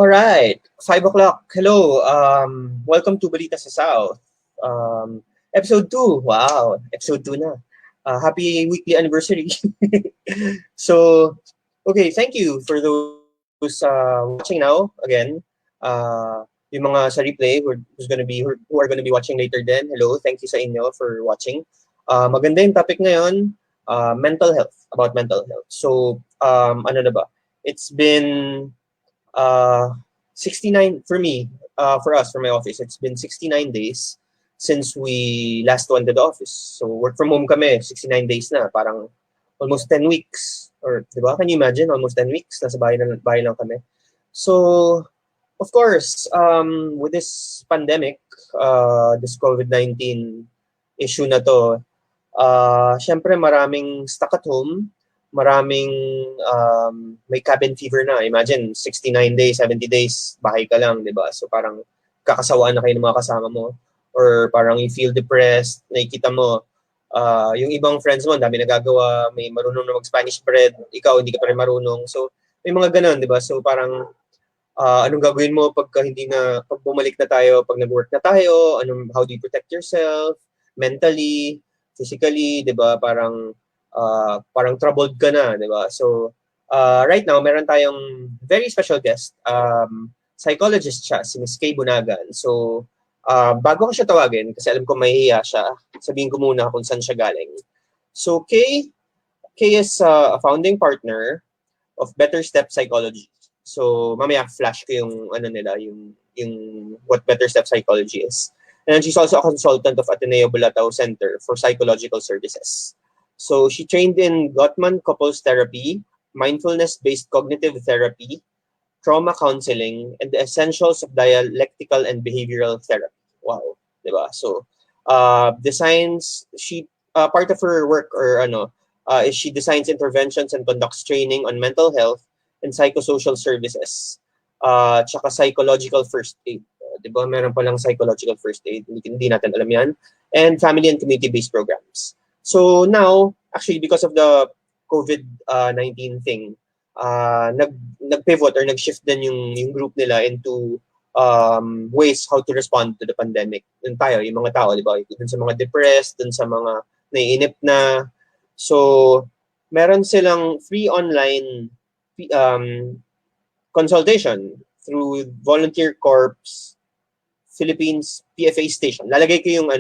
All right, 5 o'clock. Hello. Welcome to Balita sa South. Episode 2. Wow, episode 2 na. Happy weekly anniversary. So, okay, thank you for those watching now again. Yung mga sa replay who are gonna be watching later then. Hello, thank you sa inyo for watching. Maganda yung topic ngayon, mental health, about mental health. So, ano na ba? It's been 69 for me, for us, for my office. It's been 69 days since we last went to the office. So work from home kami, 69 days na, parang almost 10 weeks. Or, di ba? Can you imagine? Almost 10 weeks, nasa bahay lang kami. So, of course, with this pandemic, this COVID-19 issue na to, syempre maraming stuck at home, maraming may cabin fever na. Imagine, 69 days, 70 days, bahay ka lang, di ba? So parang kakasawaan na kayo ng mga kasama mo. Or parang you feel depressed, nakikita mo, yung ibang friends mo, dami nagagawa, may marunong na mag-Spanish bread, ikaw hindi ka pa rin marunong. So may mga ganun, di ba? So parang anong gagawin mo pag bumalik na tayo, pag nag-work na tayo, how do you protect yourself, mentally, physically, di ba? Parang troubled ka na, di ba? So, right now, meron tayong very special guest. Psychologist siya, si Ms. Kay Bunagan. So, bago ko siya tawagin, kasi alam ko mahihiya siya, sabihin ko muna kung saan siya galing. So, Kay is a founding partner of Better Step Psychology. So, mamaya flash ko yung yung what Better Step Psychology is. And she's also a consultant of Ateneo Balita Center for Psychological Services. So she trained in Gottman couples therapy, mindfulness-based cognitive therapy, trauma counseling, and the essentials of dialectical and behavioral therapy. Wow, diba? So part of her work is she designs interventions and conducts training on mental health and psychosocial services, tsaka psychological first aid. Diba? Meron palang psychological first aid, hindi natin alam yan, and family and community-based programs. So now, actually, because of the COVID-19 thing, nag-pivot or nag-shift din yung group nila into ways how to respond to the pandemic. Dun tayo, yung mga tao, di ba? Dun sa mga depressed, dun sa mga naiinip na. So, meron silang free online consultation through Volunteer Corps Philippines PFA station. Lalagay ko yung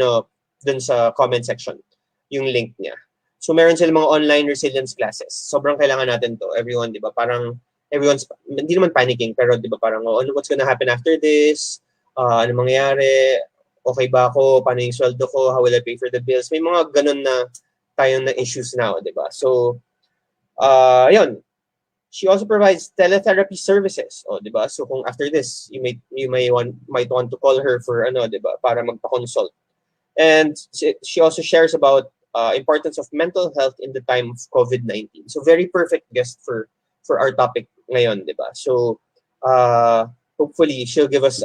dun sa comment section, yung link niya. So meron silang mga online resilience classes. Sobrang kailangan natin to. Everyone, di ba? Parang everyone's, hindi naman panicking, pero di ba parang, what's gonna happen after this? Ano mangyayari? Okay ba ako? Paano yung sweldo ko? How will I pay for the bills? May mga ganun na tayong na issues now, di ba? So, yun. She also provides teletherapy services. Di ba? So kung after this, you might want to call her for di ba? Para magpa-consult. And she also shares about importance of mental health in the time of COVID-19. So very perfect guest for our topic ngayon, di ba? So hopefully she'll give us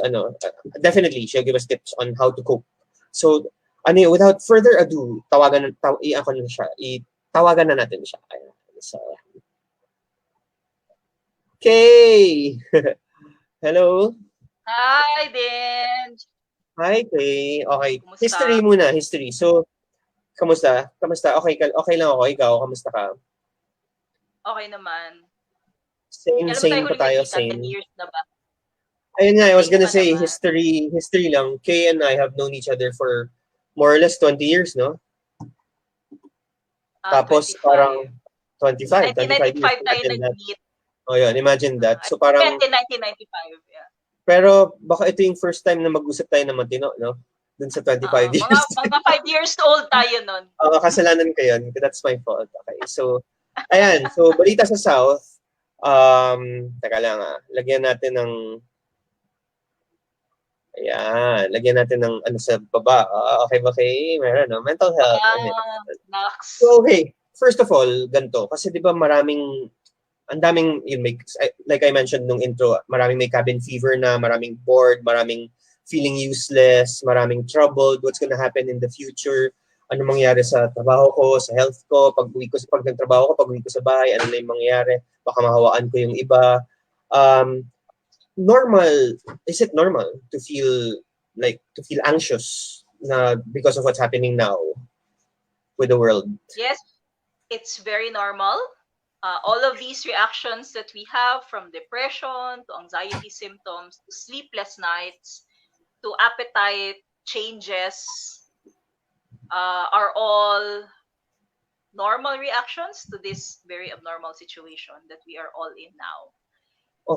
definitely she'll give us tips on how to cope. So without further ado, tawagan na natin siya. So, Kay! Hello? Hi, Dinjo! Hi, Kay. Okay. Kumusta? History muna, history. So, kamusta? Okay lang ako. Ikaw, kamusta ka? Okay naman. Same pa tayo, same. 10 years na ba? Ayun nga, I was gonna say, history lang. Kay and I have known each other for more or less 20 years, no? Tapos 25. parang 25 1995 tayo years. nag-meet. Yun, imagine that. So parang 1995, yeah. Pero baka ito yung first time na mag-usap tayo na matino, no? Dun sa 25 years. Mga 5 years old tayo nun. Kasalanan ko yun. That's my fault. Okay. So, ayan. So, balita sa South. Teka lang Lagyan natin ng sa baba. Okay ba kay? Meron, no? Mental health. So, okay. First of all, ganito. Kasi di ba ang daming, like I mentioned nung intro, maraming may cabin fever na, maraming bored, maraming feeling useless, maraming troubled, what's gonna happen in the future, ano mangyayari sa trabaho ko, sa health ko, pag nagtrabaho ko, pag uwi ko sa bahay, ano na yung mangyayari, baka mahawaan ko yung iba. normal, is it normal to feel anxious because of what's happening now with the world? Yes, it's very normal. All of these reactions that we have, from depression to anxiety symptoms to sleepless nights to appetite changes, are all normal reactions to this very abnormal situation that we are all in now.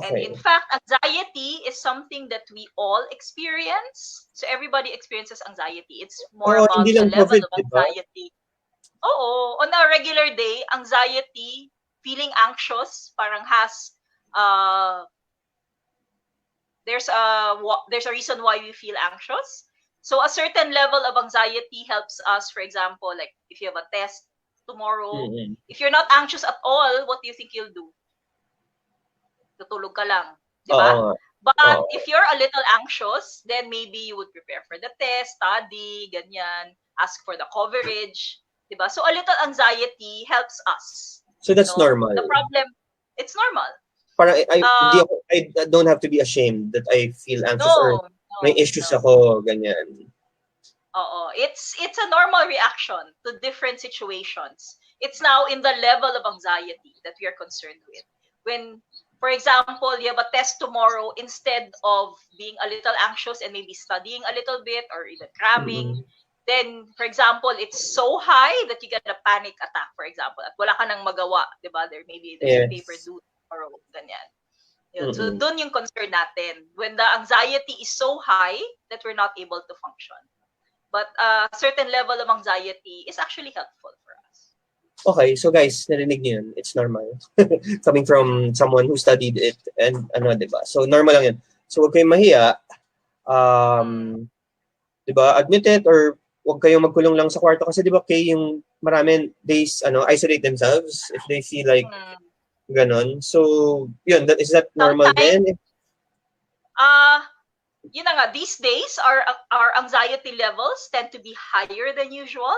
And in Okay. fact, anxiety is something that we all experience. So everybody experiences anxiety. It's more Oo, hindi about the lang level COVID, of di ba? anxiety. Oo, on a regular day, anxiety, feeling anxious, parang has there's a reason why we feel anxious. So a certain level of anxiety helps us, for example, like if you have a test tomorrow, Mm-mm. if you're not anxious at all, what do you think you'll do? Tutulog ka lang, di Oo ba? nga. But Oo. if you're a little anxious, then maybe you would prepare for the test, study, ganyan, ask for the coverage, di ba? So a little anxiety helps us. So that's No, normal. the problem, it's normal. Parang Uh, I don't have to be ashamed that I feel anxious or no, may no, issues no. ako, ganyan. Oo, it's a normal reaction to different situations. It's now in the level of anxiety that we are concerned with. When, for example, you have a test tomorrow, instead of being a little anxious and maybe studying a little bit or even cramming, Mm-mm. then, for example, it's so high that you get a panic attack, for example, at wala ka nang magawa, di ba? There's a paper Yes. due tomorrow, ganyan. Yun. So, Mm-mm. dun yung concern natin. When the anxiety is so high that we're not able to function. But a certain level of anxiety is actually helpful for us. Okay, so guys, narinig niyo yun. It's normal. Coming from someone who studied it and ano, di ba? So, normal lang yun. So, huwag kayong mahiya. Di ba? Admit it or huwag kayong magkulong lang sa kwarto kasi di ba yung maraming days isolate themselves if they feel like Mm. ganon. So, yun, is that normal Sometimes, din? yun na nga, these days, our anxiety levels tend to be higher than usual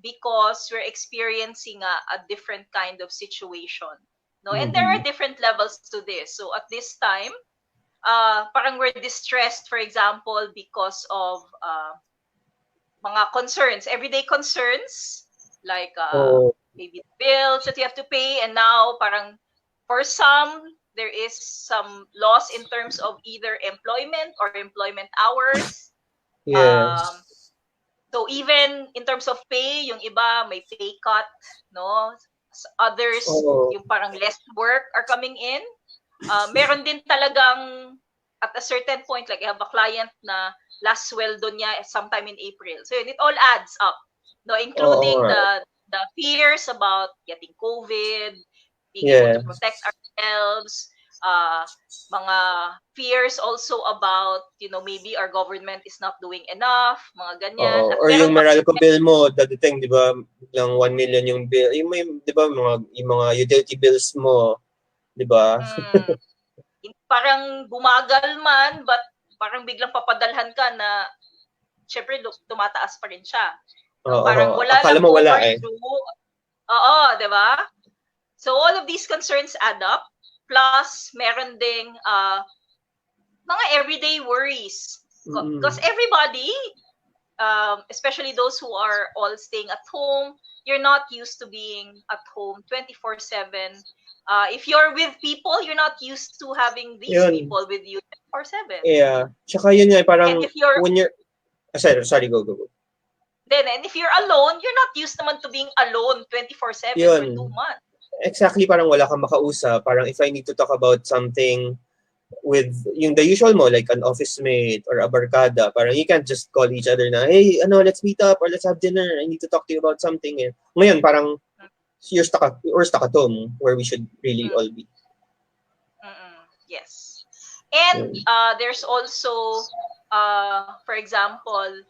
because we're experiencing a different kind of situation. No? And there are different levels to this. So at this time, parang we're distressed, for example, because of mga concerns, everyday concerns, like Oh, maybe bills that you have to pay, and now parang for some, there is some loss in terms of either employment or employment hours. Um, yes. so even in terms of pay, yung iba may pay cut, no? Others, Oh, yung parang less work are coming in. Meron din talagang at a certain point, like I have a client na last sweldo niya sometime in April. So yun, it all adds up, no? oo Including nga. the fears about getting COVID, being able to Yes. protect ourselves, mga fears also about, maybe our government is not doing enough, mga ganyan. Oo. At Or yung meron Meralco bill mo, dadating, di ba, lang 1 million yung bill. Yung may, di ba, yung mga utility bills mo, di ba? parang bumagal man, but parang biglang papadalhan ka na, syempre, tumataas pa rin siya. No? Parang Oo. wala Akala lang mo wala eh. overdue. Oo, di ba? So all of these concerns add up. Plus, meron ding mga everyday worries. Because everybody, especially those who are all staying at home, you're not used to being at home 24/7. If you're with people, you're not used to having these Yun. people with you 24/7. Yeah. Tsaka yun nga, parang And if you're when you're, sorry, go. and if you're alone, you're not used naman to being alone 24/7 for Yun. 2 months. Exactly, parang wala kang makausap. Parang if I need to talk about something with yung the usual mo, like an office mate or a barkada, parang you can't just call each other na, hey, let's meet up or let's have dinner. I need to talk to you about something. Eh. Ngayon, parang we're stuck at home where we should really all be. Yes. And there's also, for example,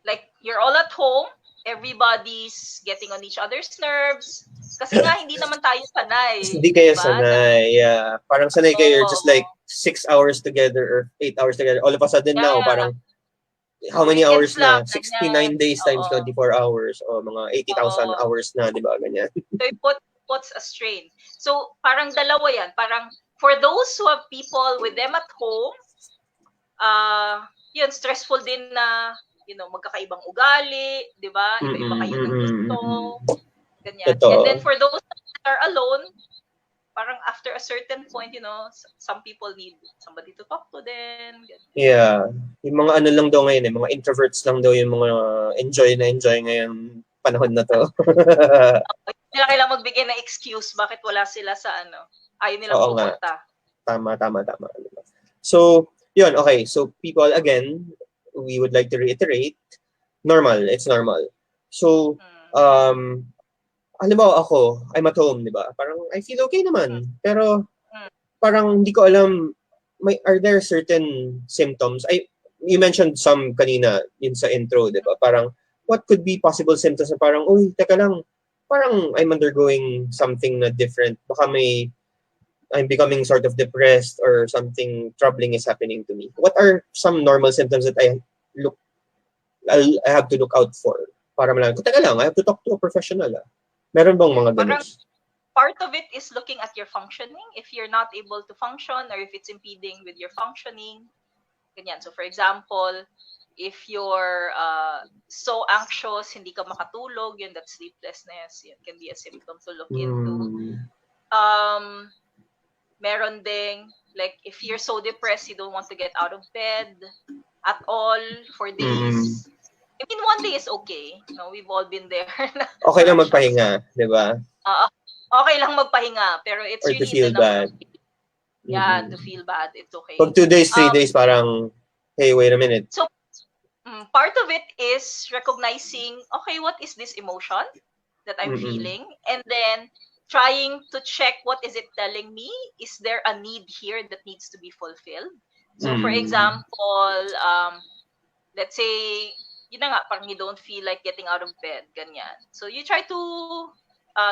like you're all at home, everybody's getting on each other's nerves. Kasi nga, hindi naman tayo sanay. Hindi kayo sanay. Yeah. Parang sanay kayo just like 6 hours together or 8 hours together. All of a sudden now, parang how many hours na? 69 days times 24 hours o mga 80,000 hours na, di ba? Ganyan. So it puts a strain. So parang dalawa yan. Parang for those who have people with them at home, yun, stressful din na, magkakaibang ugali, di ba? Iba-iba kayo ng gusto, ganyan. And then for those that are alone, parang after a certain point, some people need somebody to talk to them. Ganyan. Yeah. Yung mga ano lang daw ngayon, mga introverts lang daw yung mga enjoy ngayon panahon na to. Hindi nila kailangan magbigay ng excuse bakit wala sila sa ayaw nilang pupunta. Tama. So, yun, okay. So, people, again, we would like to reiterate, it's normal. So, halimbawa ako, I'm at home, di ba? Parang I feel okay naman. Pero, parang hindi ko alam, are there certain symptoms? You mentioned some kanina yun sa intro, di ba? Parang, what could be possible symptoms na parang, uy, teka lang, parang I'm undergoing something na different. Baka I'm becoming sort of depressed or something troubling is happening to me. What are some normal symptoms that I have to look out for? Para malaman ko, teka lang, I have to talk to a professional. Meron bang mga ganun? Part of it is looking at your functioning. If you're not able to function or if it's impeding with your functioning, ganyan. So for example, if you're so anxious, hindi ka makatulog, yun, that sleeplessness, yun can be a symptom to look into. Meron ding, like, if you're so depressed, you don't want to get out of bed at all for days. I mean, one day is okay. We've all been there. Okay lang magpahinga, di ba? Okay lang magpahinga, pero it's or really to feel bad. Yeah, to feel bad, it's okay. Pag 2 days, 3 days, parang, hey, wait a minute. So, part of it is recognizing, okay, what is this emotion that I'm feeling? And then, trying to check what is it telling me. Is there a need here that needs to be fulfilled? So, for example, let's say, yun na nga, parang you don't feel like getting out of bed, ganyan. So, you try to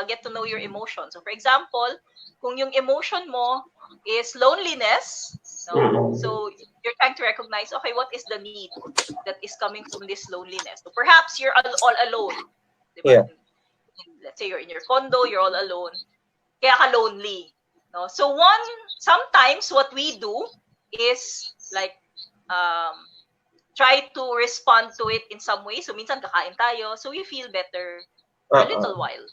get to know your emotions. So, for example, kung yung emotion mo is loneliness, so you're trying to recognize, okay, what is the need that is coming from this loneliness? So, perhaps you're all alone. Diba? Yeah. Let's say you're in your condo, you're all alone. Kaya ka lonely. So, sometimes what we do is like, try to respond to it in some way. So, minsan kakain tayo, so we feel better for a little while.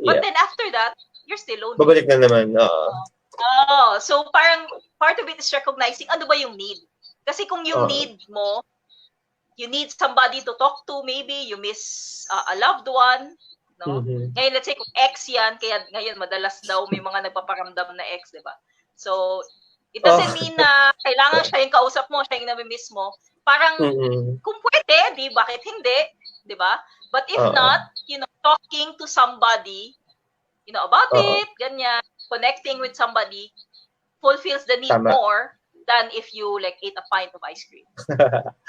But then after that, you're still lonely. Babalik na naman. So parang part of it is recognizing ano ba yung need. Kasi kung yung need mo, you need somebody to talk to, maybe you miss a loved one. Ngayon, let's say kung ex yan, kaya ngayon madalas daw may mga nagpaparamdam na ex, di ba? So, it doesn't mean na kailangan siya yung kausap mo, siya yung nami-miss mo. Parang, kung pwede, bakit hindi? Di ba? But if not, talking to somebody, about it, ganyan, connecting with somebody fulfills the need more than if you like ate a pint of ice cream.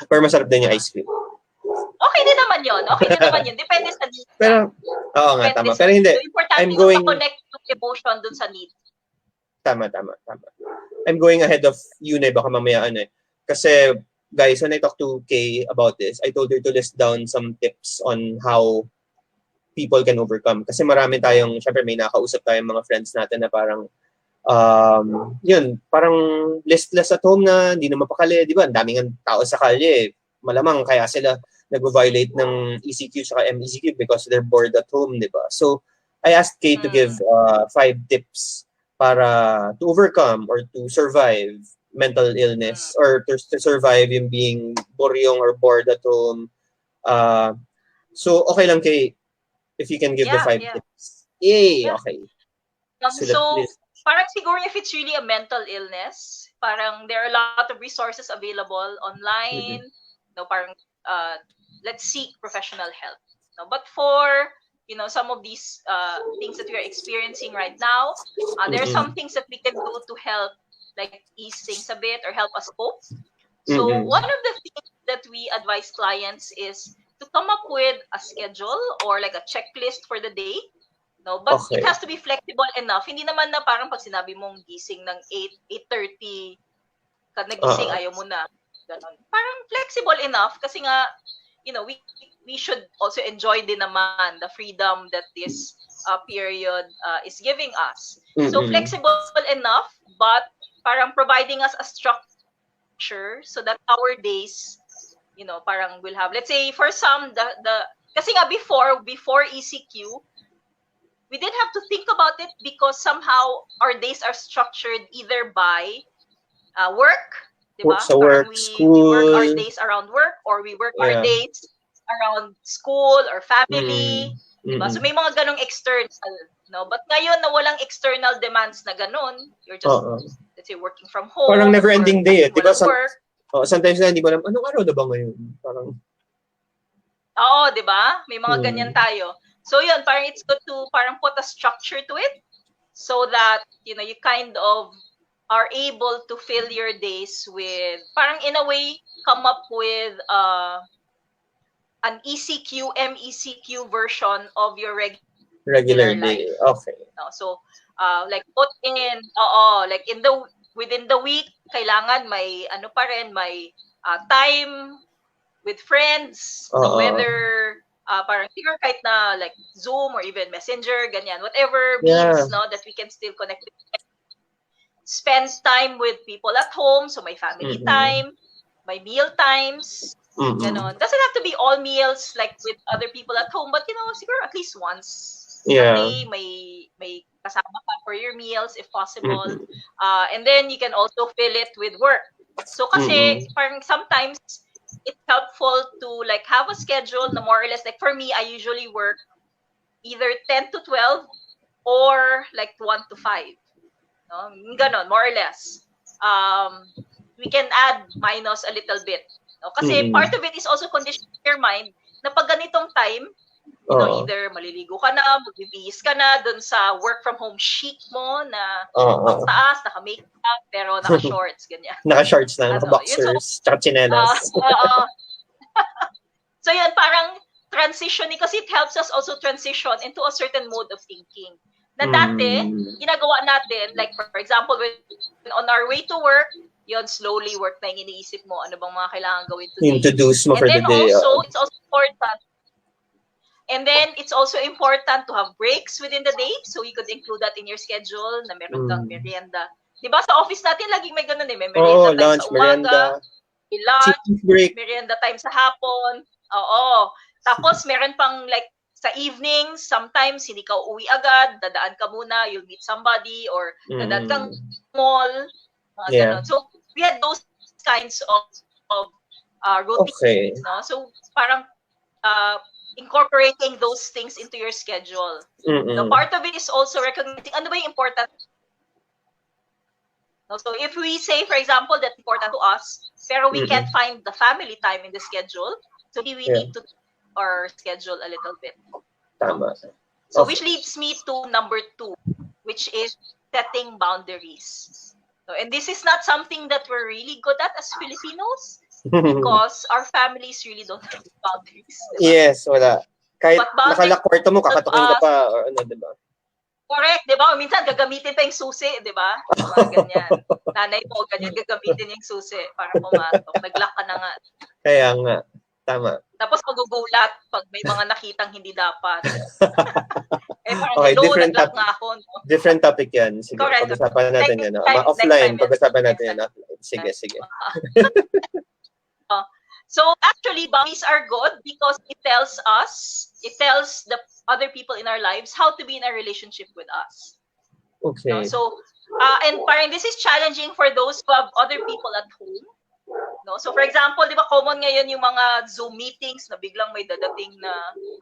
Pero masarap din yung ice cream. Okay din naman yun. Depende sa need. Pero, oo nga, tama. Pero hindi. So, importante yung connect yung emotion dun sa need. Tama. I'm going ahead of you na baka mamaya Kasi, guys, when I talked to Kay about this, I told her to list down some tips on how people can overcome. Kasi marami syempre may nakausap tayong mga friends natin na parang, parang listless at home na, hindi na mapakali, di ba? Ang daming tao sa kalye. Malamang kaya sila nag-violate ng ECQ saka MECQ because they're bored at home, di ba? So, I asked Kay to give 5 tips para to overcome or to survive mental illness or to survive yung being boryong or bored at home. So, okay lang Kay, if you can give the 5 tips. Yay! Yeah. Okay. So parang siguro if it's really a mental illness, parang there are a lot of resources available online. Parang let's seek professional help. But for some of these things that we are experiencing right now, there are some things that we can do to help like ease things a bit or help us cope. So one of the things that we advise clients is to come up with a schedule or like a checklist for the day. But it has to be flexible enough. Hindi naman na parang pag sinabi mong gising ng 8:30 ka nagising, ayaw mo na. Ganon. Parang flexible enough kasi nga, we should also enjoy din naman the freedom that this period is giving us. Mm-mm. So flexible enough, but parang providing us a structure so that our days, parang will have, let's say for some, kasi nga before ECQ, we didn't have to think about it because somehow our days are structured either by work, diba? So work, we school. work our days around work, or we work our days around school or family, diba? So may mga ganong external, no? But ngayon na walang external demands na ganon, you're just, let's say, working from home. Parang never-ending day, diba? Sometimes na hindi mo alam, anong araw na ba ngayon? Parang... Oo, diba? May mga ganyan tayo. So yun, parang it's good to parang put a structure to it so that, you kind of are able to fill your days with, parang in a way, come up with an ECQ, MECQ version of your regular day. life. Okay. So, like put in, like within the week, kailangan may pa rin, may time with friends, whether parang siguro kahit na like Zoom or even Messenger, ganyan, whatever means, that we can still connect with, spend time with people at home, so may family time, may meal times, ganon. Doesn't have to be all meals like with other people at home, but siguro at least once a day may kasama pa for your meals if possible. And then you can also fill it with work. So kasi parang sometimes it's helpful to like have a schedule na more or less, like for me, I usually work either 10 to 12 or like 1 to 5. No? Ganon, more or less. We can add minus a little bit. No? Kasi part of it is also conditioning your mind na pag ganitong time, either maliligo ka na, magbibihis ka na dun sa work from home chic mo na ang taas, naka-makeup, pero naka-shorts, ganyan. Naka-shorts na, naka-boxers, tsaka chinelas. So yun, parang transitioning, kasi it helps us also transition into a certain mode of thinking. Na dati, ginagawa natin, like for example, when on our way to work, yun, slowly work na yung iniisip mo, ano bang mga kailangan gawin today. Introduce mo for the day. And then also, it's also important. And then, it's also important to have breaks within the day. So, you could include that in your schedule na meron kang merienda. Diba sa office natin, laging may ganun May merienda time lunch, sa umaga, lunch, break, merienda time sa hapon. Oo. Tapos, meron pang like sa evenings, sometimes hindi ka uuwi agad, dadaan ka muna, you'll meet somebody, or dadaan kang mall. Ganun. So, we had those kinds of routines. Okay. No? So, parang incorporating those things into your schedule. The part of it is also recognizing ano ba yung important. So if we say, for example, that's important to us, pero we can't find the family time in the schedule, so we need to our schedule a little bit. Tama. So which leads me to number 2, which is setting boundaries. So, and this is not something that we're really good at as Filipinos, because our families really don't have boundaries. Diba? Yes, wala. Kahit nakalakwarto mo, kakatukin ka pa, or ano, diba? Correct, diba? Minsan, gagamitin pa yung susi, diba? Ganyan. Nanay mo, ganyan, gagamitin yung susi para pumasok. Nag-lock ka na nga. Kaya nga, tama. Tapos magugulat pag may mga nakitang hindi dapat. Parang, okay, nag-lock nga ako. No? Different topic yan. Sige, correct. pag-usapan natin yan. Offline, pag-usapan natin yan. Sige. So actually, boundaries are good because it tells the other people in our lives how to be in a relationship with us. Okay. No? So, and parang this is challenging for those who have other people at home. No? So for example, di ba common ngayon yung mga Zoom meetings na biglang may dadating na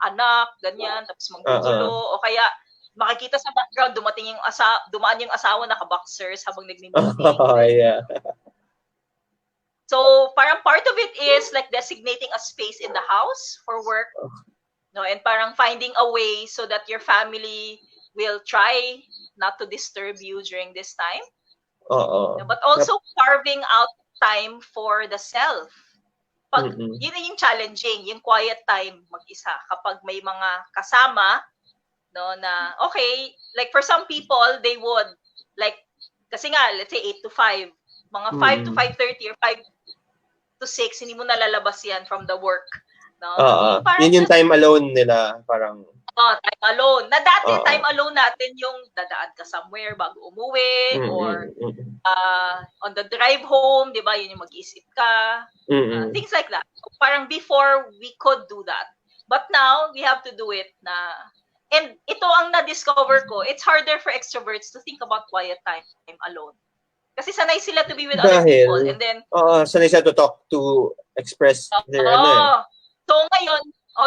anak, ganyan, tapos manggugulo, o kaya makikita sa background dumaan yung asawa naka-boxers habang nagmi-meeting. Yeah. So, parang part of it is like designating a space in the house for work, no, and parang finding a way so that your family will try not to disturb you during this time. No, but also carving out time for the self. Pag yun yung challenging, yung quiet time mag-isa kapag may mga kasama, no, na okay, like for some people they would like kasi nga let's say 8 to 5, mga 5 to 5:30 or 5 to 6, hindi mo nalalabas yan from the work. No? Yun yung time alone nila, parang... time alone. Na dati time alone natin yung dadaan ka somewhere bago umuwi or on the drive home, di ba? Yun yung mag-isip ka. Things like that. So, parang before, we could do that. But now, we have to do it na... And ito ang na-discover ko, it's harder for extroverts to think about quiet time alone. Kasi sanay sila to be with other people. And then... sanay sila to talk, to express their So ngayon,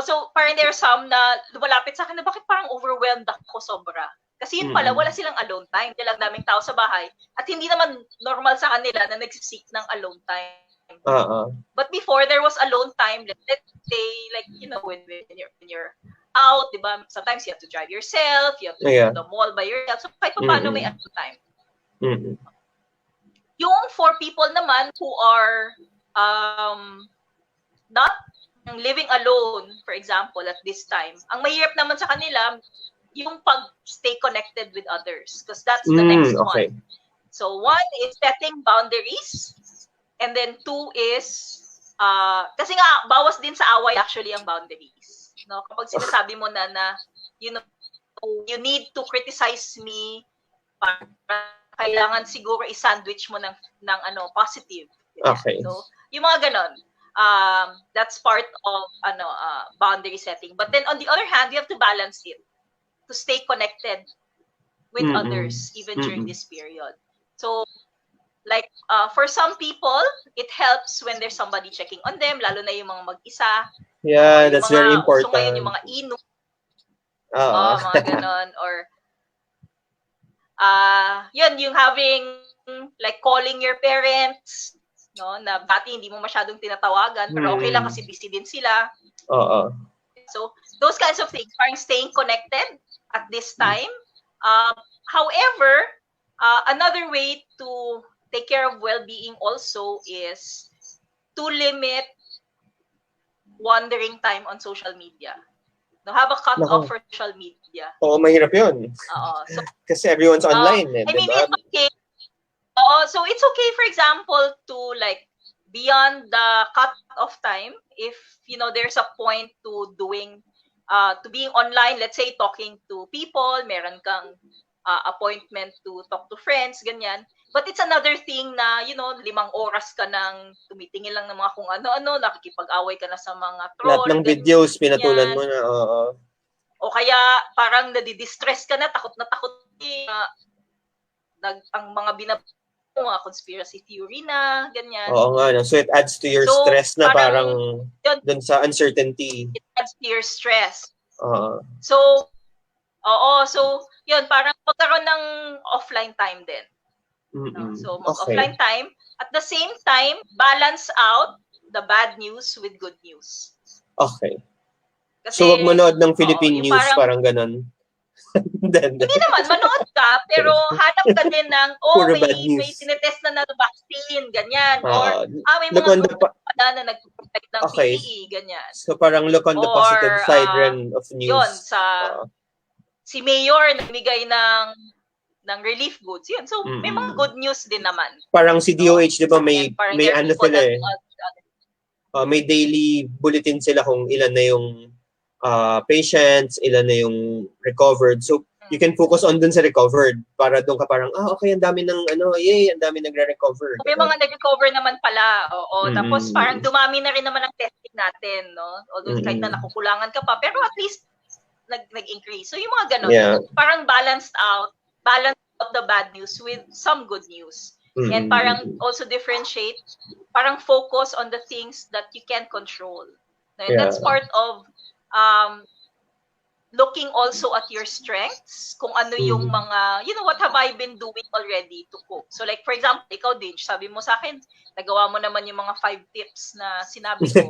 so parang there are some na lumalapit sa akin na bakit parang overwhelmed ako sobra. Kasi yun pala, wala silang alone time. Hindi lang daming tao sa bahay. At hindi naman normal sa kanila na nagsisik ng alone time. But before, there was alone time. Let's say, like, you know, when you're out, diba? Sometimes you have to drive yourself. You have to go to the mall by yourself. So kahit pa paano may alone time. Yung for people naman who are not living alone, for example, at this time, ang mahirap naman sa kanila, yung pag-stay connected with others. Because that's the next one. So one is setting boundaries. And then two is, kasi nga, bawas din sa away actually ang boundaries. No? Kapag sinasabi mo na, you know, you need to criticize me, para kailangan siguro i-sandwich mo ng positive. Okay. So, yung mga ganon. That's part of boundary setting. But then on the other hand, you have to balance it to stay connected with others even during this period. So, like for some people, it helps when there's somebody checking on them, lalo na yung mga mag-isa. Yeah, that's very important. So ngayon yung mga inom. Mga ganon. Or yun, yung having like calling your parents, no, na dati hindi mo masyadong tinatawagan, pero okay lang kasi busy din sila. So, those kinds of things, parang staying connected at this time. However, another way to take care of well-being also is to limit wandering time on social media. No, have a cut-off for social media. Mahirap yun. So, kasi everyone's online. I mean, it's okay. So it's okay, for example, to like beyond the cut-off time, if you know there's a point to doing, to being online, let's say talking to people, meron kang appointment to talk to friends, ganyan. But it's another thing na, you know, 5 oras ka nang tumitingin lang ng mga kung ano-ano, nakikipag-away ka na sa mga troll. Lahat ng videos, pinatulan mo na. O kaya, parang nadidistress ka na, takot na takot. Ang mga mga conspiracy theory na, ganyan. Oo nga, no? So it adds to your stress na parang dun sa uncertainty. It adds to your stress. So, yun, parang magkaroon ng offline time din. No? So, offline time. At the same time, balance out the bad news with good news. Okay. Kasi, so, wag manood ng Philippine news, parang ganun. Hindi naman, manood ka, pero hanap ka din ng, may tinetest na vaccine, ganyan. Or, may mga group na nag-protect ng PPE, ganyan. So, parang look on the positive side of news. Yun, si Mayor nagbigay ng relief goods. Yun. So, may mga good news din naman. Parang si DOH, di ba, may ano sila may daily bulletin sila kung ilan na yung patients, ilan na yung recovered. So, you can focus on dun sa recovered para doon ka parang, okay, ang dami ng ang dami nagre-recover. So, may mga nag-recover naman pala. Tapos parang dumami na rin naman ang testing natin, no? Although kahit na nakukulangan ka pa, pero at least nag-increase. So, yung mga ganun. Yeah. Parang balance out the bad news with some good news. And parang also differentiate, parang focus on the things that you can control. And that's part of looking also at your strengths, kung ano yung mga, you know, what have I been doing already to cope. So like, for example, ikaw, Dinjo, sabi mo sa akin, nagawa mo naman yung mga 5 tips na sinabi ko.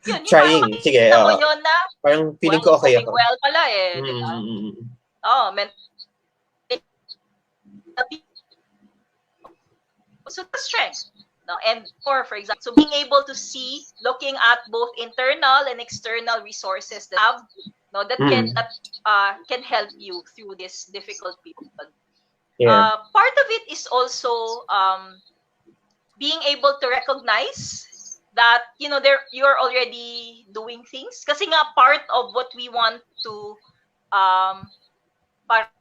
Yun, trying. Sige, yun na, parang feeling ko okay ako. Well pala diba? So the strength. No? And for example, so being able to see, looking at both internal and external resources that have, no, that can help you through this difficult period. Part of it is also being able to recognize that, you know, you're already doing things. Kasi nga part of what we want to parang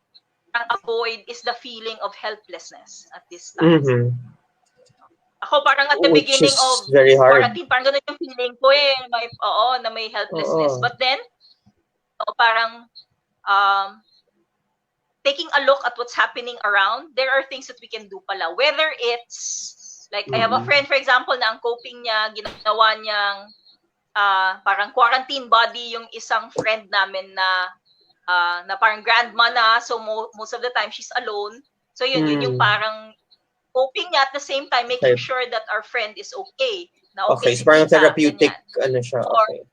avoid is the feeling of helplessness at this time. Mm-hmm. Ako parang at the Which beginning is of very hard. quarantine, parang ganun yung feeling ko na may helplessness. Oo. But then, parang taking a look at what's happening around, there are things that we can do pala. Whether it's, like, I have a friend, for example, na ang coping niya, ginawa niyang parang quarantine body yung isang friend namin na parang grandma na, so most of the time she's alone. So yun yung parang coping niya, at the same time making sure that our friend is okay. Na okay, so parang tita, therapeutic, ganyan. ano siya, Or okay.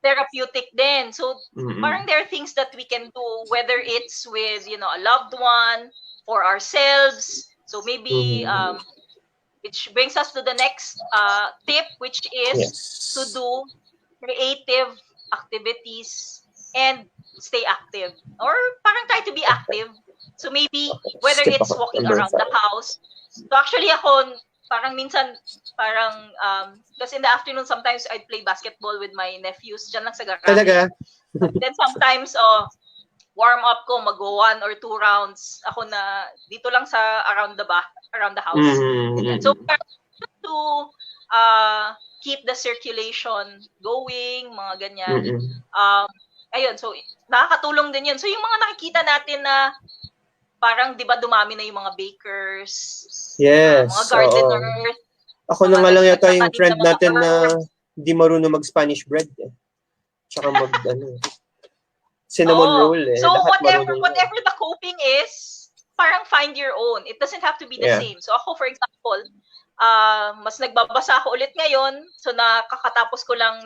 Therapeutic din. So parang there are things that we can do, whether it's with, a loved one, for ourselves. So maybe, which brings us to the next tip, which is to do creative activities and stay active. Or parang try to be active. So maybe, whether it's walking around the house. So actually ako, parang minsan, because in the afternoon, sometimes I'd play basketball with my nephews dyan lang sa garage. Talaga? Then sometimes, warm up ko, mag-go 1 or 2 rounds. Ako na, dito lang sa around the house. So, to keep the circulation going, mga ganyan. Ayun, so, nakakatulong din yun. So, yung mga nakikita natin na, parang, di ba, dumami na yung mga bakers, mga gardeners. Ako na nga lang yata yung friend natin na hindi marunong mag-Spanish bread. Tsaka cinnamon roll. So, whatever the coping is, parang find your own. It doesn't have to be the same. So, ako, for example, mas nagbabasa ako ulit ngayon. So, nakakatapos ko lang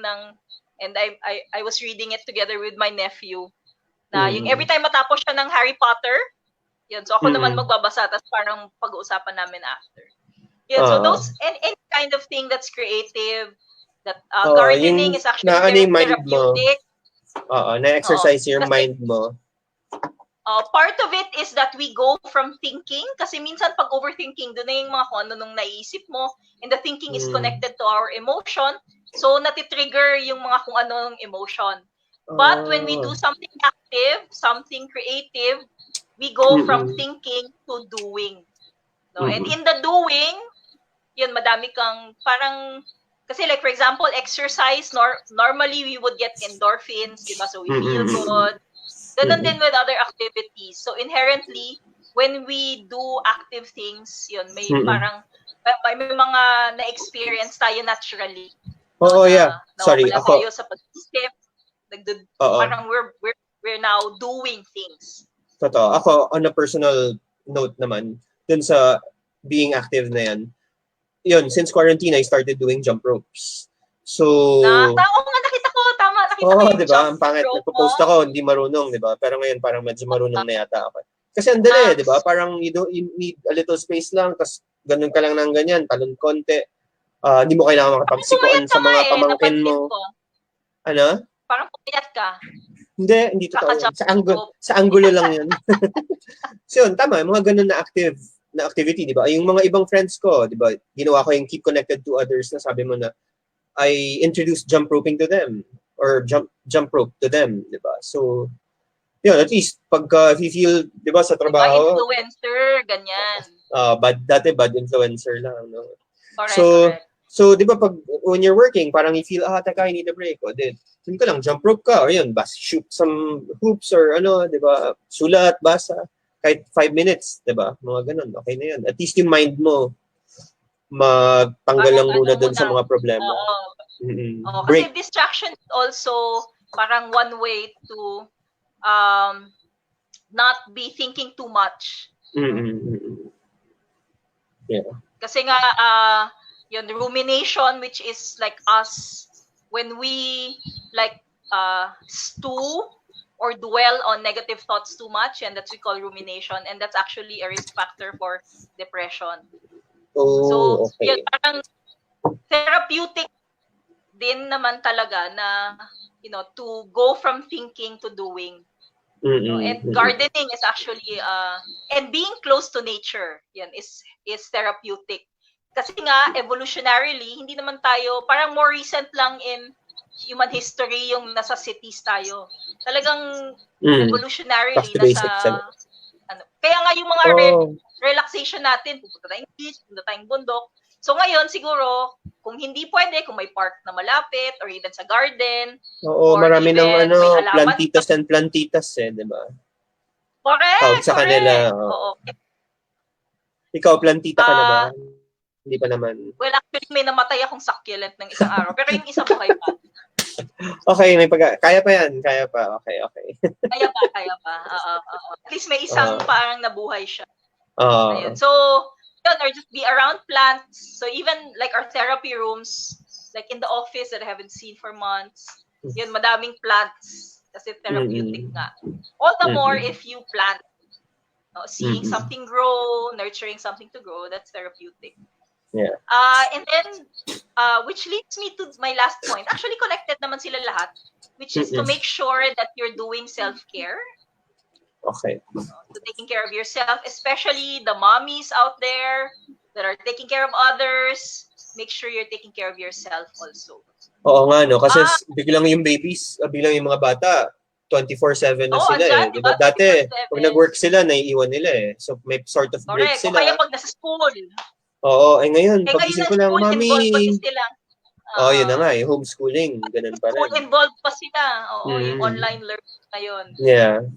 and I was reading it together with my nephew. Na yung every time matapos siya ng Harry Potter, yun. So, ako naman magbabasa, tapos parang pag-uusapan namin after. Yun. So, those, any kind of thing that's creative, that gardening is actually very therapeutic. Na-exercise your mind mo. Part of it is that we go from thinking, kasi minsan pag overthinking, doon na yung mga kung ano nung naiisip mo, and the thinking is connected to our emotion, so natitrigger yung mga kung ano ng emotion. But when we do something active, something creative, we go from thinking to doing. No? And in the doing, yun, madami kang parang, kasi like for example, exercise, normally we would get endorphins, diba? So we feel good. Ganun din with other activities. So inherently, when we do active things, yun, may parang, may mga na-experience tayo naturally. Sorry, ako. Tayo sa pag-isip. Parang we're now doing things. Totoo. Ako, on a personal note naman, dun sa being active na yan, yun, since quarantine, I started doing jump ropes. So... nakita ko, tama, nakita ko yung diba? Ang pangit, nagpo-post ako, hindi marunong, diba? Pero ngayon, parang medyo marunong na yata ako. Kasi ang dali, diba? Parang you need a little space lang, tas ganun ka lang ng ganyan, talon konti. Hindi mo kailangan makapagsikuan sa mga pamangkin mo. Ano? Parang pumayat ka. Hindi totoo yan. Sa angulo lang yan. So yun, tama, mga ganun na activity, di ba? Yung mga ibang friends ko, di ba, ginawa ko yung keep connected to others na sabi mo na, I introduced jump roping to them or jump rope to them, di ba? So, yun, at least, pagka if you feel, di ba, sa trabaho. Influencer, ganyan. Dati bad influencer lang, no? Correct. So, di ba, when you're working, parang you feel, teka, I need a break. O, then, yun ka lang, jump rope ka, or yun, shoot some hoops, or ano, di ba, sulat, basa, kahit 5 minutes, di ba, mga ganun, okay na yun. At least yung mind mo, magtanggal lang muna dun sa mga problema. Kasi distraction is also parang one way to not be thinking too much. Yeah. Kasi nga, yun, rumination, which is like us, when we like stew or dwell on negative thoughts too much, and that's we call rumination, and that's actually a risk factor for depression. So, okay. Yun, parang therapeutic din naman talaga na, to go from thinking to doing. And gardening is actually, and being close to nature, yan, is therapeutic. Kasi nga, evolutionarily, hindi naman tayo, parang more recent lang in human history yung nasa cities tayo. Talagang Back evolutionarily to basics. kaya nga yung mga relaxation natin, pupunta tayong beach, pupunta tayong bundok. So ngayon siguro kung hindi pwede, kung may park na malapit or even sa garden. Oo, marami even ng may halaman plantitas and plantitas di ba? Correct. Tawag sa kanila. Oo. Ikaw, plantita ka na ba? Hindi pa naman. Well, actually, may namatay akong succulent ng isang araw. Pero yung isa buhay pa. Okay, kaya pa yan. Kaya pa. Okay. Kaya pa. At least may isang parang nabuhay siya. Ayun. So, yun, or just be around plants. So, even like our therapy rooms, like in the office that I haven't seen for months, yun, madaming plants. Kasi therapeutic nga. All the more if you plant. Seeing something grow, nurturing something to grow, that's therapeutic. Yeah. And then, which leads me to my last point. Actually, connected naman sila lahat, which is to make sure that you're doing self-care. Okay. So taking care of yourself, especially the mommies out there that are taking care of others. Make sure you're taking care of yourself also. Oo nga, no? Kasi biglang yung babies, biglang yung mga bata, 24/7 na sila andyan, Diba? Dati, pag nag-work sila, naiiwan nila so may sort of break Correct. sila. O kaya pag nasa school. Oo, ngayon, pagising ko lang, mami. Involved sila. Yun na nga, yung homeschooling, ganun pa rin. School involved pa sila. Oo, yung online learning na yun. Yeah.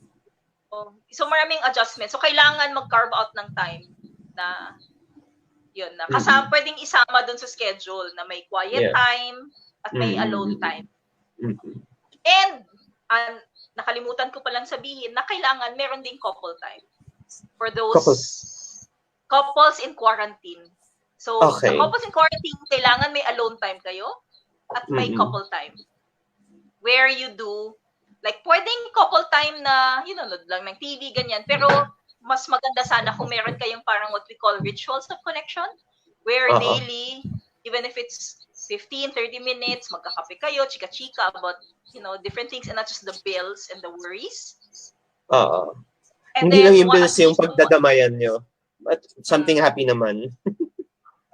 So maraming adjustment. So kailangan mag-carve out ng time na yun na. Kasama, pwedeng isama dun sa schedule na may quiet time at may alone time. And nakalimutan ko palang sabihin na kailangan meron ding couple time for those couples in quarantine. So, sa couples in quarantine, kailangan may alone time kayo at may couple time. Where you do, like, pwedeng couple time na, nanood lang ng TV, ganyan. Pero, mas maganda sana kung meron kayong parang what we call rituals of connection, where daily, even if it's 15, 30 minutes, magkakape kayo, chika-chika about, different things and not just the bills and the worries. Hindi lang yung bills yung pagdadamayan nyo. But something happy naman.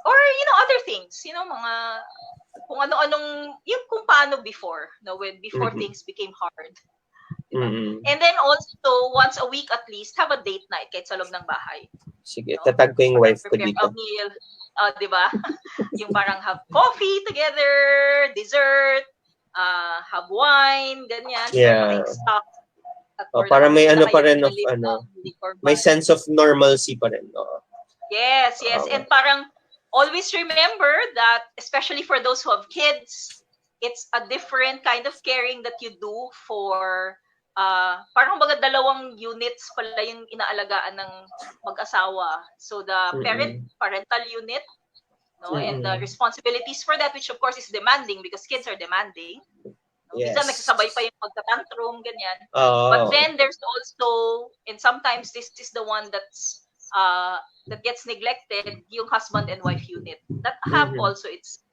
Or, other things. Mga, kung ano-anong, yung kung paano before, before things became hard. And then also, once a week at least, have a date night kahit sa loob ng bahay. Sige, tatag ko yung wife ko dito. A meal, diba? Yung parang have coffee together, dessert, have wine, ganyan. Yeah. Para may pa rin of may sense of normalcy pa rin. Yes. And parang always remember that, especially for those who have kids, it's a different kind of caring that you do for parang baga dalawang units pala yung inaalagaan ng mag-asawa. So the parental unit, and the responsibilities for that, which of course is demanding because kids are demanding. Minsan nagsasabay pa yung magta-tantrum, ganyan. But then there's also, and sometimes this is the one that's that gets neglected, yung husband and wife unit that have also its.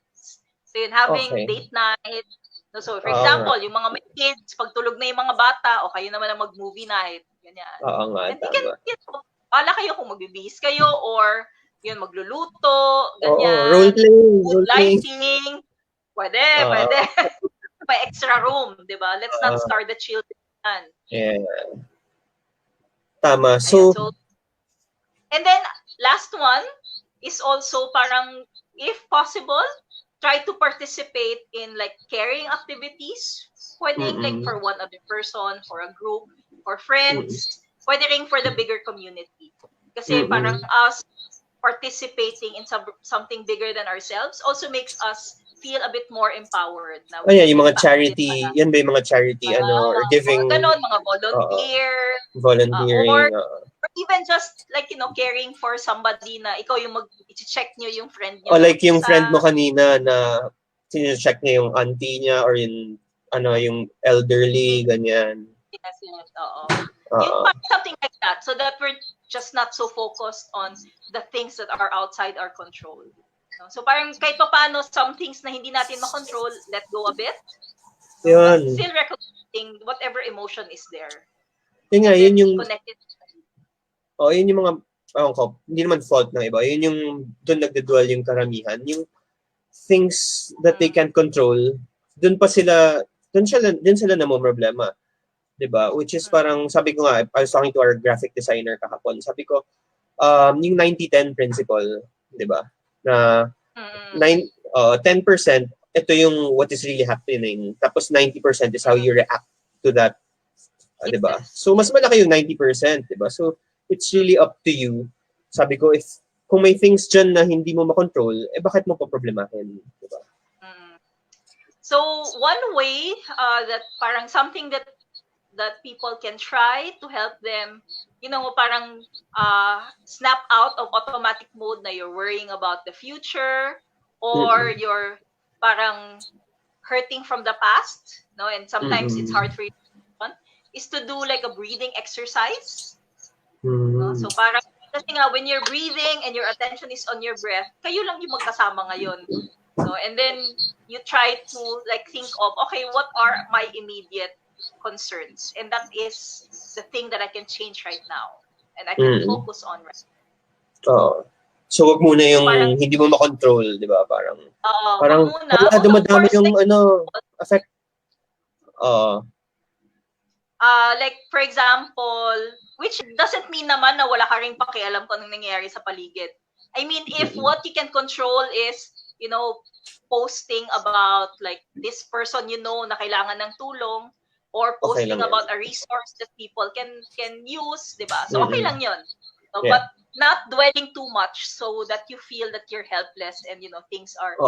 So yun, having date night. So for example, yung mga may kids, pag tulog na yung mga bata, o kayo naman ang mag-movie night, ganyan. Oo nga, tama. Pala kayo kung magbibihis kayo or yun, magluluto, ganyan. Role-playing. Lighting. Pwede. May extra room, di ba? Let's not starve the children. Yeah. Tama. So, and then, last one is also parang, if possible, try to participate in like caring activities. Pwede like for one other person, for a group, for friends. Pwede rin for the bigger community. Kasi parang us participating in something bigger than ourselves also makes us feel a bit more empowered. Yung mga charity, yan ba yung mga charity, or giving... Ganon, mga volunteer. Volunteering. Or even just, like, caring for somebody na ikaw yung i-check nyo yung friend nyo. O like yung friend mo kanina na sino-check niya yung auntie niya or yung, yung elderly, ganyan. Yes, oo. Yung something like that, so that we're just not so focused on the things that are outside our control. So parang kahit pa paano, some things na hindi natin makontrol, let go a bit. Yun. Still recognizing whatever emotion is there. Yun nga, yun yung... Connected. Yun yung mga... hindi naman fault ng iba. Yun yung doon nagdudwell yung karamihan. Yung things that they can't control, dun sila na mo problema. 'Di ba? Which is parang, sabi ko nga, I was talking to our graphic designer kahapon. Sabi ko, yung 90-10 principle, 'di ba? Na 10%, ito yung what is really happening. Tapos 90% is how you react to that. 'Di ba? So mas malaki yung 90%, 'di ba? So it's really up to you. Sabi ko, kung may things dyan na hindi mo makontrol, bakit mo pa problemahin? 'Di ba? So one way that parang something that people can try to help them, parang snap out of automatic mode na you're worrying about the future or you're parang hurting from the past, no? And sometimes it's hard for you is to do like a breathing exercise. No? So parang kasi nga when you're breathing and your attention is on your breath, kayo lang yung magkasama ngayon. No? And then you try to like think of, okay, what are my immediate concerns? And that is the thing that I can change right now. And I can focus on right now. So wag muna yung parang, hindi mo makontrol, 'di ba? Parang dumadami yung effect. Like for example, which doesn't mean naman na wala ka ring pakialam kung anong nangyayari sa paligid. I mean, if what you can control is, posting about like this person na kailangan ng tulong, or posting about a resource that people can use, 'di ba? So okay lang 'yon. So, but not dwelling too much so that you feel that you're helpless and things are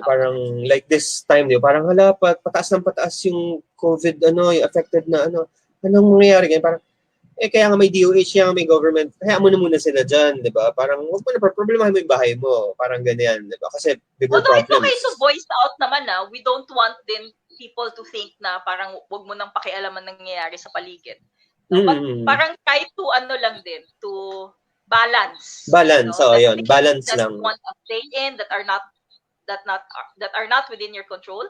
parang like this time, 'di ba? Parang pataas ng pataas yung COVID yung affected na anong mangyayari ganyan, parang kaya nga may DOH, kaya nga may government, kaya mo na muna sila dyan, 'di ba? Parang wag mo na problemahin mo yung bahay mo, parang ganyan, 'di ba? Kasi bigger problems. Although it's okay to voice out naman na we don't want din people to think na parang wag mo nang pakialaman nangyayari sa paligid. No? But parang try to lang din, to balance. Yun. Balance lang. Want to stay in that are not within your control.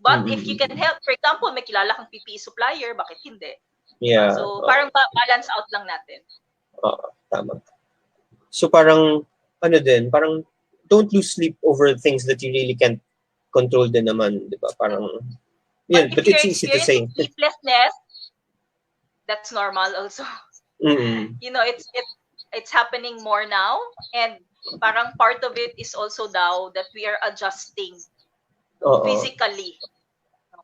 But if you can help, for example, may kilala kang PPE supplier, bakit hindi? Yeah. So parang balance out lang natin. Tama. So parang parang don't lose sleep over things that you really can't control din naman, 'di ba? Parang but it's easy to say. Sleeplessness, that's normal also. It's happening more now, and parang part of it is also now that we are adjusting physically.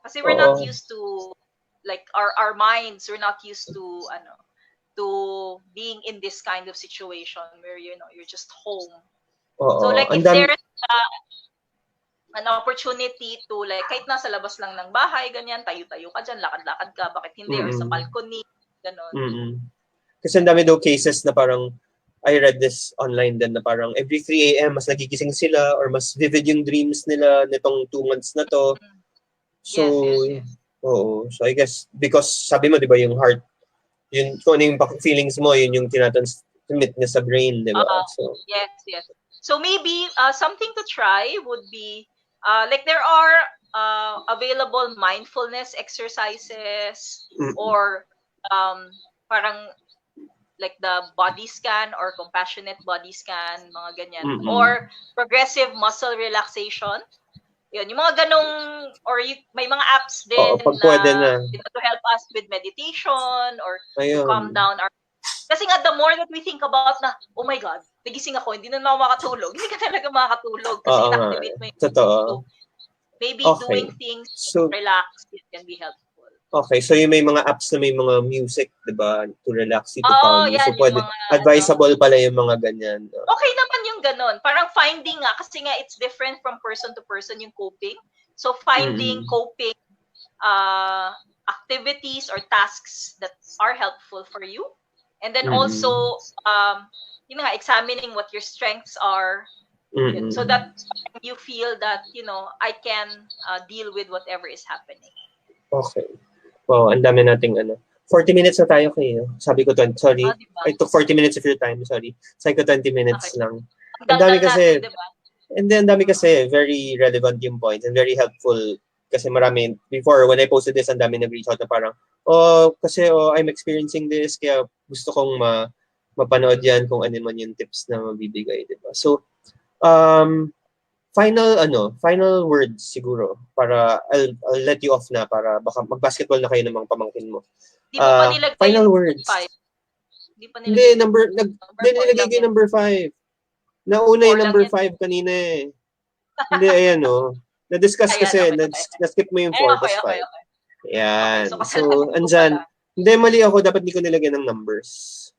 Kasi we're not used to like our minds, we're not used to to being in this kind of situation where you're just home. So like if there's an opportunity to like kahit nasa labas lang ng bahay, ganyan, tayo-tayo ka dyan, lakad-lakad ka, bakit hindi? Or sa balcony, gano'n. Kasi ang dami daw cases na parang, I read this online din na parang every 3 a.m. mas nagigising sila or mas vivid yung dreams nila nitong 2 months na to. So, yes. So I guess, because sabi mo, di ba, yung heart, yun, kung ano yung feelings mo, yun yung tinatransmit niya sa brain, di ba? So, yes. So maybe something to try would be, like there are available mindfulness exercises or parang like the body scan or compassionate body scan, mga ganyan. Or progressive muscle relaxation. Yun, yung mga ganong, or may mga apps din na to help us with meditation or to calm down our. Kasi nga, the more that we think about na, oh my God, nagising ako, hindi na ako makatulog. Hindi ka talaga makatulog kasi na-activate mo yung totoo. So, maybe doing things to relax, it can be helpful. Okay, so yung may mga apps na may mga music, di ba, to relax you, to calm you. So pwede, advisable pala yung mga ganyan. Okay naman yung ganon. Parang finding kasi nga it's different from person to person yung coping. So finding coping activities or tasks that are helpful for you. And then also, examining what your strengths are, so that you feel that, I can deal with whatever is happening. Okay. Wow, ang dami nating 40 minutes na tayo kayo. Sabi ko 20, sorry. Diba? I took 40 minutes of your time, sorry. Sabi ko 20 minutes lang. Ang dami kasi, diba? And then, ang dami kasi, very relevant yung points and very helpful. Kasi marami, before, when I posted this, ang dami nag-reach out na parang, kasi I'm experiencing this, kaya gusto kong mapanood yan kung ano man yung tips na mabibigay, diba? So, final words siguro para I'll let you off na para baka mag-basketball na kayo ng mga pamangkin mo. Di mo pa nilagay Final yung words. 5. Di pa Hindi, nilagay ko yung number 5. Nauna yung number 5 kanina eh. Hindi, ayan na-discuss kasi, na-skip mo yung 4 plus 5. Ayan. So, andyan. Hindi, mali ako. Dapat hindi ko nilagyan ng numbers.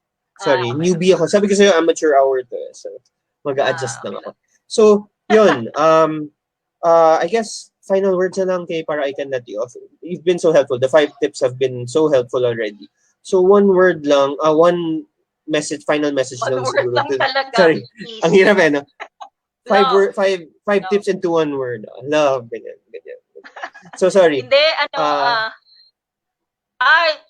Sorry, newbie ako. Sabi ko sa'yo, amateur hour to eh. So, mag-a-adjust lang ako. So, yun. I guess, final words na lang kay para I can let you off. You've been so helpful. The 5 tips have been so helpful already. So, one word lang, one message, final message lang siguro. Lang talaga. Sorry, ang hirap eh, no? 5 Love. tips into one word. Love, ganyan. So, sorry. Hindi,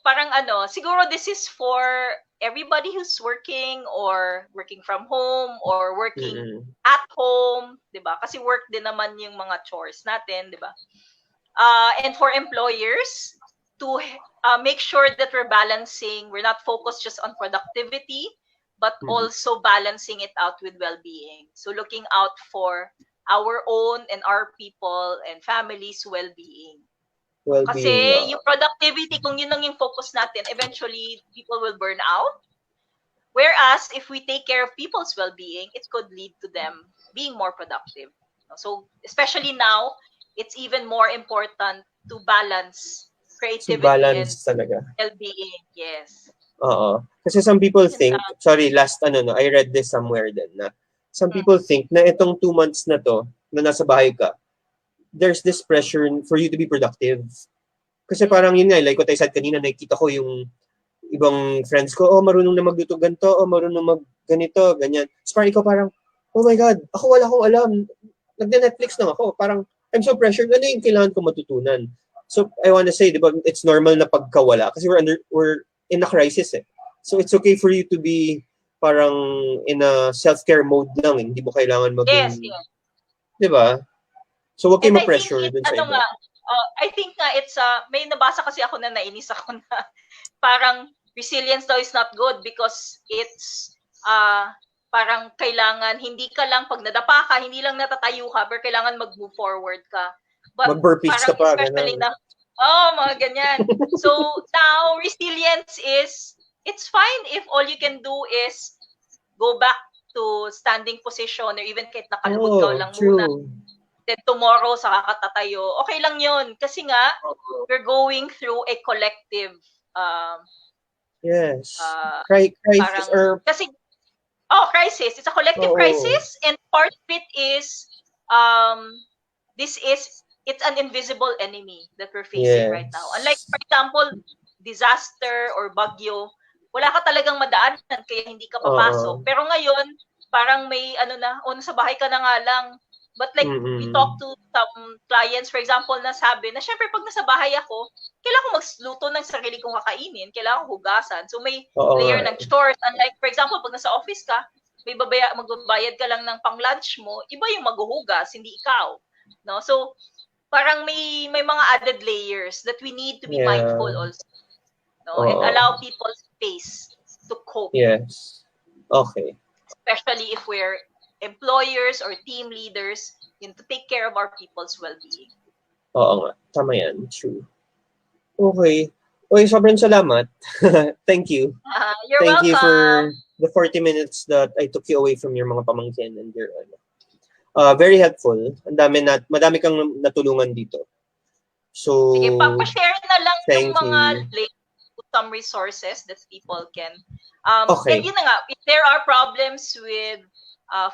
parang siguro this is for everybody who's working or working from home or working at home, 'di ba? Kasi work din naman yung mga chores natin, 'di ba? And for employers to make sure that we're not focused just on productivity, but also balancing it out with well-being. So looking out for our own and our people and families' well-being. Kasi yung productivity, kung yun lang yung focus natin, eventually people will burn out. Whereas if we take care of people's well-being, it could lead to them being more productive. So especially now, it's even more important to balance creativity and talaga. well-being. Yes. Oo. Kasi some people think, sorry, I read this somewhere din na some people think na itong 2 months na to, na nasa bahay ka, there's this pressure for you to be productive. Kasi parang yun nga, like what I said kanina, nakikita ko yung ibang friends ko, marunong na magluto ganito, marunong mag ganito, ganyan. So parang ikaw parang, oh my God, ako wala akong alam. Nagda-Netflix lang ako. Parang, I'm so pressured. Ano yung kailangan ko matutunan? So I wanna say, di ba, it's normal na pagkawala kasi we're in a crisis eh. So it's okay for you to be parang in a self-care mode lang. Hindi mo kailangan maging, di ba? So, wag kayo ma-pressure dun sa iba. I think nga it's, may nabasa kasi ako na nainis ako na parang resilience daw is not good because it's, parang kailangan, hindi ka lang, pag nadapa ka, hindi lang natatayo ka, pero kailangan mag-move forward ka. But mag-burpees ka pa, especially na, mga ganyan. So, now, resilience is, it's fine if all you can do is go back to standing position or even kahit nakaluhod ka lang muna. Then tomorrow sa kakatatayo, okay lang yun. Kasi nga, we're going through a collective crisis. Crisis. It's a collective crisis. And part of it is, it's an invisible enemy that we're facing right now. Unlike, for example, disaster or bagyo, wala ka talagang madaanan kaya hindi ka papasok. Pero ngayon, parang may nasa bahay ka na nga lang. But like, we talk to some clients, for example, na sabi na syempre pag nasa bahay ako, kailangan ko magluto ng sarili kong kakainin, kailangan ko hugasan. So may layer ng chores. Unlike, for example, pag nasa office ka, magbabayad ka lang ng pang-lunch mo, iba yung maghuhugas, hindi ikaw. No? So, parang may mga added layers that we need to be mindful also. No? And allow people space to cope. Yes. Okay. Especially if we're employers or team leaders, to take care of our people's well-being. Oo nga. Tama yan. True. Okay. Sobrang salamat. Thank you. You're welcome. Thank you for the 40 minutes that I took you away from your mga pamangkin and your very helpful. Madami kang natulungan dito. So, sige, papashare na lang yung mga links to some resources that people can. And yun na nga, if there are problems with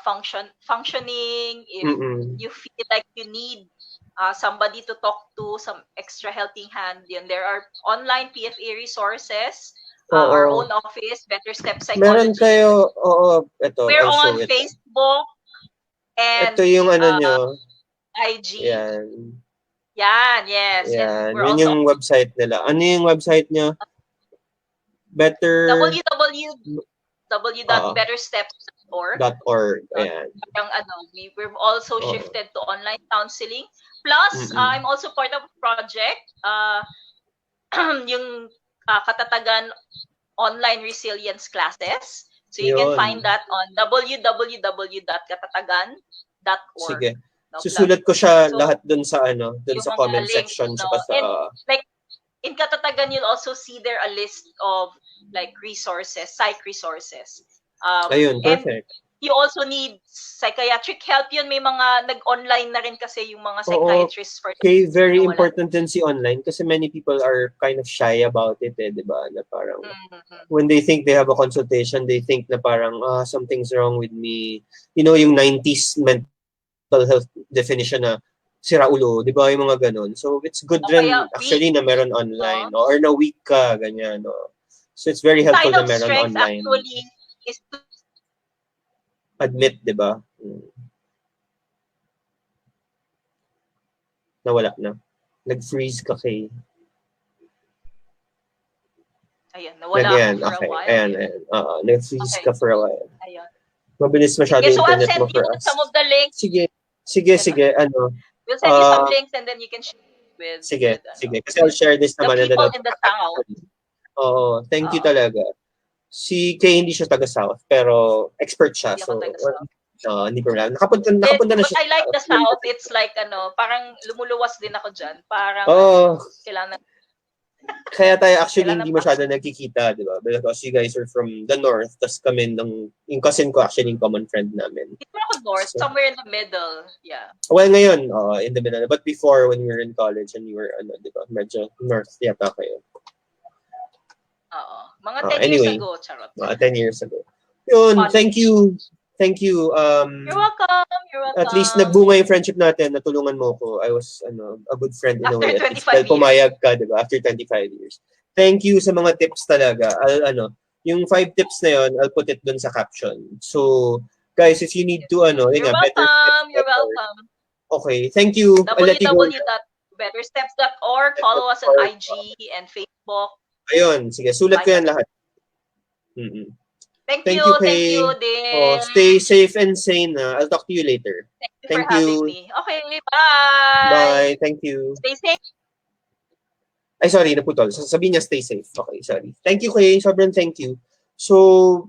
functioning, if you feel like you need somebody to talk to, some extra helping hand, there are online PFA resources, our own office, Better Step Psychology. Meron kayo, we're on Facebook and ito yung nyo, IG. Yan, yes. Yan. Yun yung website nila. Ano yung website nyo? www.bettersteps.org. Ayan. We've also shifted to online counseling. Plus, I'm also part of a project, yung Katatagan online resilience classes. So you can find that on www.katatagan.org. Sige. No, Susulat ko siya So, lahat dun sa dun yung sa mga comment links, section no? saka sa And like in Katatagan, you'll also see there a list of like resources, psych resources. ayun, And perfect. you also need psychiatric help. Yun, may mga nag-online na rin kasi yung mga Oo, psychiatrists for okay, very na wala. important din si online kasi many people are kind of shy about it, di ba? Na parang when they think they have a consultation, they think na parang something's wrong with me. You know, yung 90s mental health definition na sira ulo, di ba? Yung mga ganun. So, it's good rin actually na meron online, no? Or na weak ka, ganyan, no? So, it's very helpful Sign na of meron strength online. actually is to Admit, di ba? Nawala na. Nag-freeze ka kay. Ayan, nawala Ayan, ako for okay. a while. Ayan. Nag-freeze ka for a while. Ayan. Mabilis masyado Okay, so I'll internet send mo for you us. some of the links. Sige. We'll send you some links and then you can share with Sige. Kasi I'll share this the naman. people in the South. Oo, thank you talaga. Si Kay hindi siya taga-South, pero expert siya. So, hindi problema. Nakapunta na But siya. I like the South. It's like, parang lumuluwas din ako dyan. Parang, kailangan. Kaya tayo actually hindi masyado nagkikita, di ba? Because you guys are from the North, tas kami yung cousin ko actually yung common friend namin. Hindi ako North, so, somewhere in the middle. Yeah. Well, ngayon, in the middle. But before, when we were in college and you were, di ba, medyo North yata kayo. Oo. Mga 10 years ago, charot. 10 years ago. Yun, thank you. You're welcome. At least nagbunga yung friendship natin, natulungan mo ko. I was a good friend in a way. After 25 years. Pumayag ka, di ba? After 25 years. Thank you sa mga tips talaga. Yung 5 tips na yun, I'll put it dun sa caption. So, guys, if you need to, You're welcome. You're welcome. Okay, thank you. www.bettersteps.org. Follow us on IG and Facebook. Ayun, sige. Sulat ko yan lahat. Thank you, Din. Stay safe and sane. I'll talk to you later. Thank you for having me. Okay, bye. Bye. Thank you. Stay safe. Ay, sorry, naputol. Sabihin niya stay safe. Okay, sorry. Thank you, Kay. Sobrang thank you. So,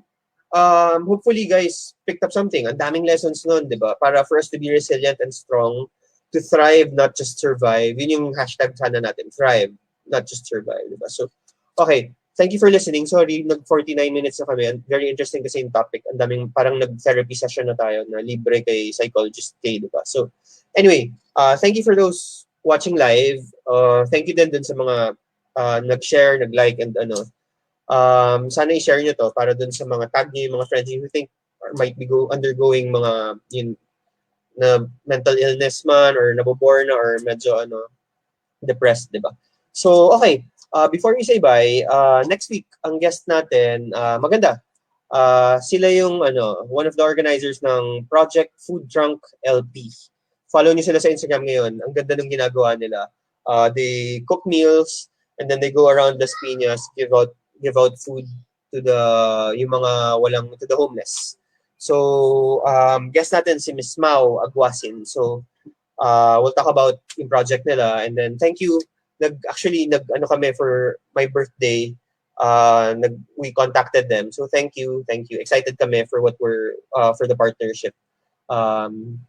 hopefully, guys, picked up something. Ang daming lessons nun, di ba? Para for us to be resilient and strong, to thrive, not just survive. Yun yung hashtag sana natin. Thrive, not just survive, di ba? So, okay. Thank you for listening. Sorry, nag-49 minutes na kami. Very interesting kasi yung topic. Ang daming parang nag-therapy session na tayo na libre kay Psychologist Kay, diba? So, anyway, thank you for those watching live. Thank you din sa mga nag-share, nag-like, and sana i-share nyo to para dun sa mga tag nyo, yung mga friends who think might be undergoing mga na mental illness man or nabobore na or medyo depressed, diba? So, okay. Before we say bye, next week, ang guest natin, maganda. Sila yung one of the organizers ng Project Food Drunk LP. Follow niyo sila sa Instagram ngayon. Ang ganda ng ginagawa nila. They cook meals and then they go around Las Piñas, give out food to yung mga to the homeless. So, guest natin si Miss Mau Aguasin. So, we'll talk about yung project nila, and then thank you. Kami for my birthday, we contacted them. So thank you. Excited kami for what we're for the partnership.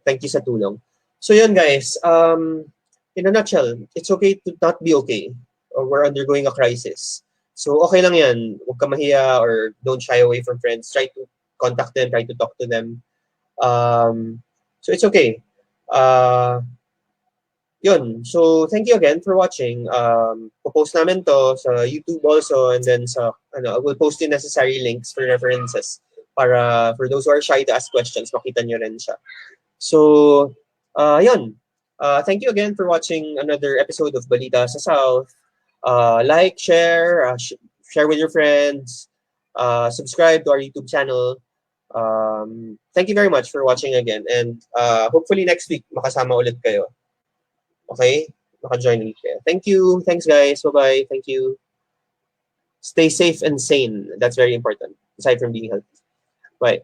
Thank you sa tulong. So yun, guys, in a nutshell, it's okay to not be okay. We're undergoing a crisis. So okay lang yan. Huwag ka mahiya or don't shy away from friends. Try to contact them, try to talk to them. So it's okay. Yun. So, thank you again for watching. Popost namin to sa YouTube also, and then we'll post the necessary links for references para for those who are shy to ask questions, makita nyo rin siya. So, yun. Thank you again for watching another episode of Balita sa South. Like, share, share with your friends, subscribe to our YouTube channel. Thank you very much for watching again, and hopefully next week makasama ulit kayo. Okay? Maka-join ulit kayo. Thank you. Thanks, guys. Bye-bye. Thank you. Stay safe and sane. That's very important, aside from being healthy. Bye.